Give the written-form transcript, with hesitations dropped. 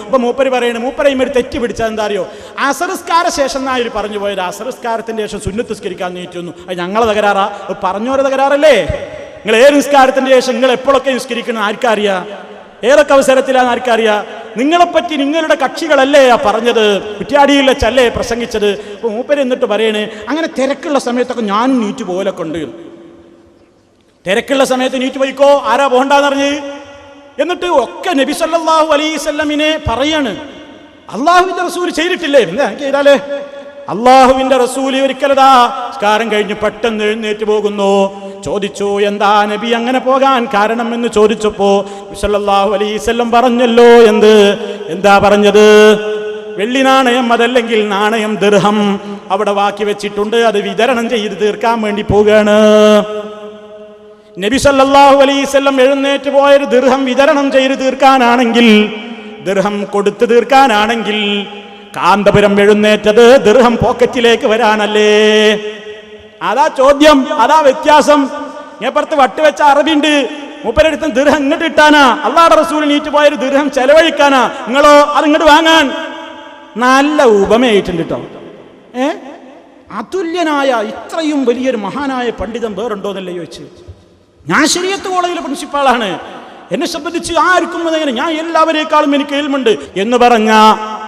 അപ്പൊ മൂപ്പര് പറയണ മൂപ്പരയും ഒരു തെറ്റ് പിടിച്ചാൽ എന്താ അറിയോ, അസറിസ്കാര ശേഷം എന്നായി പറഞ്ഞു പോയത്. അസറിസ്കാരത്തിന്റെ ശേഷം സുന്നത്ത് നിസ്കരിക്കാൻ നീറ്റുന്നു. അത് ഞങ്ങളെ തകരാറാ, പറഞ്ഞോരെ തകരാറല്ലേ? നിങ്ങൾ ഏത് നിസ്കാരത്തിന്റെ ശേഷം നിങ്ങൾ എപ്പോഴൊക്കെ നിസ്കരിക്കണം ആർക്കറിയാ, ഏതൊക്കെ അവസരത്തിലാണ് ആർക്കറിയാ? നിങ്ങളെപ്പറ്റി നിങ്ങളുടെ കക്ഷികളല്ലേ പറഞ്ഞത്, കുറ്റ്യാടിയിൽ വെച്ചല്ലേ പ്രസംഗിച്ചത്. അപ്പൊ മൂപ്പര് എന്നിട്ട് പറയണേ, അങ്ങനെ തിരക്കുള്ള സമയത്തൊക്കെ ഞാനും നീറ്റ് പോലൊക്കെ ഉണ്ട്. തിരക്കുള്ള സമയത്ത് നീറ്റ് പോയിക്കോ, ആരാ പോകണ്ടെന്ന് പറഞ്ഞ്. എന്നിട്ട് ഒക്കെ നബി സല്ലല്ലാഹു അലൈഹി വസല്ലമിനെ പറയാണ്. അള്ളാഹുവിന്റെ റസൂൽ ചെയ്തിട്ടില്ലേ? എന്താ ചെയ്താലേ? അള്ളാഹുവിന്റെ റസൂൽ ഒരിക്കലതാ നിസ്കാരം കഴിഞ്ഞ് പെട്ടെന്ന് എഴുന്നേറ്റ് പോകുന്നു. ചോദിച്ചു, എന്താ നബി അങ്ങനെ പോകാൻ കാരണം എന്ന് ചോദിച്ചപ്പോ നബി സല്ലല്ലാഹു അലൈഹി വസല്ലം പറഞ്ഞല്ലോ. എന്താ പറഞ്ഞത്? വെള്ളി നാണയം അതല്ലെങ്കിൽ നാണയം ദിർഹം അവിടെ ബാക്കി വെച്ചിട്ടുണ്ട്, അത് വിതരണം ചെയ്ത് തീർക്കാൻ വേണ്ടി പോവുകയാണ്. നബി സല്ലല്ലാഹു അലൈഹി വസല്ലം എഴുന്നേറ്റ് പോയൊരു ദിർഹം വിതരണം ചെയ്ത് തീർക്കാനാണെങ്കിൽ, ദിർഹം കൊടുത്തു തീർക്കാനാണെങ്കിൽ, കാന്തപുരം എഴുന്നേറ്റത് ദിർഹം പോക്കറ്റിലേക്ക് വരാനല്ലേ? അതാ ചോദ്യം, അതാ വ്യത്യാസം. ഇപ്പുറത്ത് വട്ടുവെച്ച അറബിണ്ട്, മൂപ്പരെടുത്ത് ദിർഹം ഇങ്ങോട്ട് ഇട്ടാനാ. അള്ളാഹുവിന്റെ റസൂൽ നീറ്റ് പോയൊരു ദിർഹം ചെലവഴിക്കാനാ, നിങ്ങളോ അത് ഇങ്ങോട്ട് വാങ്ങാൻ. നല്ല ഉപമയായിട്ടുണ്ട് കേട്ടോ. അതുല്യനായ ഇത്രയും വലിയൊരു മഹാനായ പണ്ഡിതൻ വേറുണ്ടോന്നല്ലേ ചോദിച്ചു. ഞാൻ ശരീഅത്ത് കോളേജിലെ പ്രിൻസിപ്പാളാണ്, എന്നെ സംബന്ധിച്ച് ആർക്കും അതെങ്ങനെ, ഞാൻ എല്ലാവരേക്കാളും എനിക്ക് ഇൽമുണ്ട് എന്ന് പറഞ്ഞ